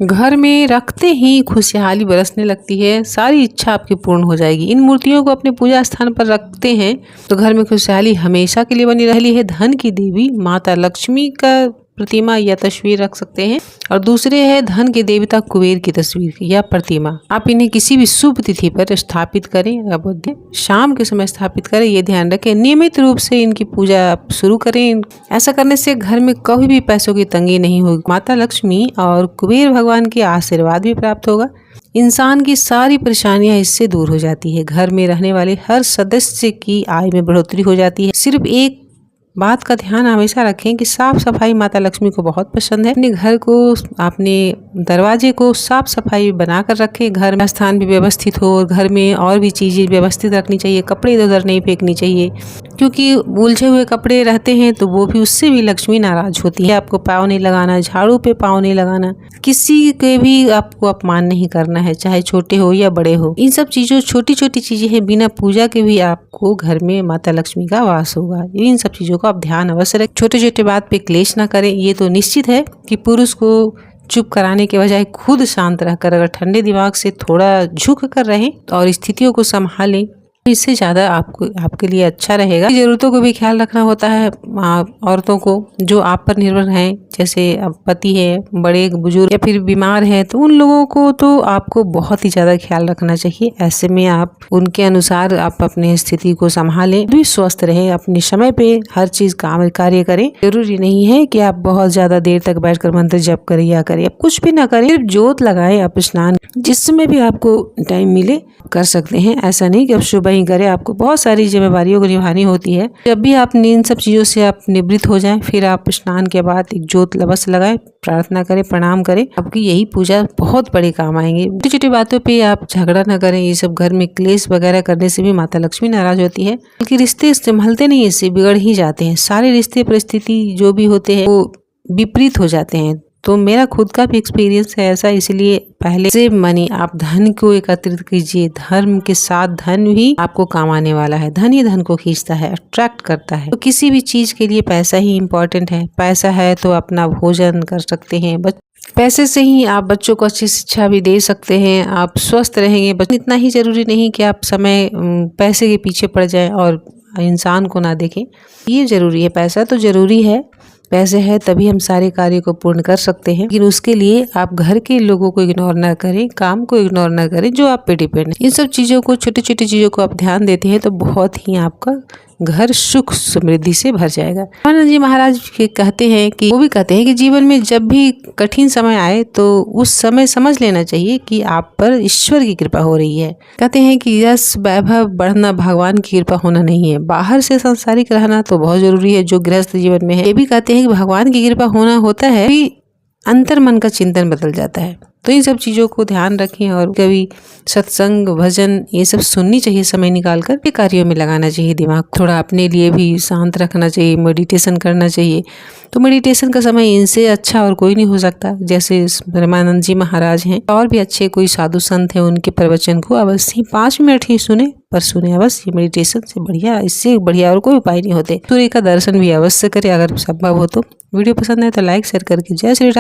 घर में रखते ही खुशहाली बरसने लगती है, सारी इच्छा आपकी पूर्ण हो जाएगी। इन मूर्तियों को अपने पूजा स्थान पर रखते हैं तो घर में खुशहाली हमेशा के लिए बनी रही है। धन की देवी माता लक्ष्मी का प्रतिमा या तस्वीर रख सकते हैं, और दूसरे है धन के देवता कुबेर की तस्वीर या प्रतिमा। आप इन्हें किसी भी शुभ तिथि पर स्थापित करें, अब शाम के समय स्थापित करें, ये ध्यान रखें। नियमित रूप से इनकी पूजा आप शुरू करें। ऐसा करने से घर में कभी भी पैसों की तंगी नहीं होगी। माता लक्ष्मी और कुबेर भगवान के आशीर्वाद भी प्राप्त होगा। इंसान की सारी परेशानियां इससे दूर हो जाती है। घर में रहने वाले हर सदस्य की आय में बढ़ोतरी हो जाती है। सिर्फ एक बात का ध्यान हमेशा रखें कि साफ सफाई माता लक्ष्मी को बहुत पसंद है। अपने घर को, अपने दरवाजे को साफ सफाई बनाकर रखें। घर में स्थान भी व्यवस्थित हो, घर में और भी चीजें व्यवस्थित रखनी चाहिए। कपड़े इधर उधर नहीं फेंकनी चाहिए, क्योंकि उलझे हुए कपड़े रहते हैं तो वो भी, उससे भी लक्ष्मी नाराज होती है। आपको पाँव नहीं लगाना, झाड़ू पे पाँव नहीं लगाना, किसी के भी आपको अपमान नहीं करना है, चाहे छोटे हो या बड़े हो। इन सब चीजों, छोटी छोटी चीजें हैं, बिना पूजा के भी आपको घर में माता लक्ष्मी का वास होगा। इन सब चीजों को आप ध्यान अवश्य रखें। छोटे छोटे बात पे क्लेश ना करें। ये तो निश्चित है कि पुरुष को चुप कराने के बजाय खुद शांत रहकर अगर ठंडे दिमाग से थोड़ा झुक कर रहें और स्थितियों को संभालें, इससे ज़्यादा आपके लिए अच्छा रहेगा। जरूरतों को भी ख्याल रखना होता है औरतों को, जो आप पर निर्भर हैं, जैसे अब पति है, बड़े बुजुर्ग या फिर बीमार हैं, तो उन लोगों को तो आपको बहुत ही ज़्यादा ख्याल रखना चाहिए। ऐसे में आप उनके अनुसार आप अपनी स्थिति को संभालें, भी स्वस्थ रहें, अपने समय पे हर चीज़ कार्य करें। जरूरी नहीं है कि आप बहुत ज़्यादा देर तक बैठकर मंत्र जप करें या करें, आप कुछ भी ना करें, सिर्फ जोत लगाएं। आप स्नान जिस समय भी आपको टाइम मिले कर सकते हैं। ऐसा नहीं कि अब सुबह ही करें, आपको बहुत सारी जिम्मेदारियों को निभानी होती है। जब भी आप इन सब चीज़ों से आप निवृत्त हो जाएं, फिर आप स्नान के बाद एक जोत अवश्य लगाएं, प्रार्थना करें, प्रणाम करें। आपकी यही पूजा बहुत बड़े काम आएंगे। छोटी छोटी बातों पे आप झगड़ा ना करें। ये सब घर में क्लेश वगैरह करने से भी माता लक्ष्मी नाराज होती है, बल्कि रिश्ते संभलते नहीं, इससे बिगड़ ही जाते हैं। सारे रिश्ते परिस्थिति जो भी होते हैं वो विपरीत हो जाते हैं। तो मेरा खुद का भी एक्सपीरियंस है ऐसा, इसलिए पहले से मनी आप धन को एकत्रित कीजिए। धर्म के साथ धन भी आपको काम आने वाला है। धन ही धन को खींचता है, अट्रैक्ट करता है। तो किसी भी चीज के लिए पैसा ही इम्पोर्टेंट है। पैसा है तो अपना भोजन कर सकते हैं, पैसे से ही आप बच्चों को अच्छी शिक्षा भी दे सकते हैं, आप स्वस्थ रहेंगे। इतना ही जरूरी नहीं कि आप समय पैसे के पीछे पड़ जाएं और इंसान को ना देखें। ये जरूरी है, पैसा तो जरूरी है। पैसे है तभी हम सारे कार्य को पूर्ण कर सकते हैं, लेकिन उसके लिए आप घर के लोगों को इग्नोर ना करें, काम को इग्नोर ना करें जो आप पे डिपेंड है। इन सब चीजों को, छोटी छोटी चीजों को आप ध्यान देते हैं तो बहुत ही आपका घर सुख समृद्धि से भर जाएगा। आनंद जी महाराज कहते हैं कि वो भी कहते हैं कि जीवन में जब भी कठिन समय आए तो उस समय समझ लेना चाहिए कि आप पर ईश्वर की कृपा हो रही है। कहते हैं कि यश वैभव बढ़ना भगवान की कृपा होना नहीं है, बाहर से सांसारिक रहना तो बहुत जरूरी है जो गृहस्थ जीवन में है। ये भी कहते हैं कि भगवान की कृपा होना होता है, अंतर मन का चिंतन बदल जाता है। तो इन सब चीज़ों को ध्यान रखें और कभी सत्संग, भजन ये सब सुननी चाहिए, समय निकाल कर के कार्यों में लगाना चाहिए दिमाग। थोड़ा अपने लिए भी शांत रखना चाहिए, मेडिटेशन करना चाहिए। तो मेडिटेशन का समय इनसे अच्छा और कोई नहीं हो सकता। जैसे ब्रह्मानंद जी महाराज हैं, और भी अच्छे कोई साधु संत हैं, उनके प्रवचन को अवश्य 5 मिनट ही सुने, पर सुने अवश्य। मेडिटेशन से बढ़िया, इससे बढ़िया और कोई उपाय नहीं होते। सूर्य का दर्शन भी अवश्य करें अगर संभव हो तो। वीडियो पसंद है तो लाइक शेयर करके जय श्री राधे।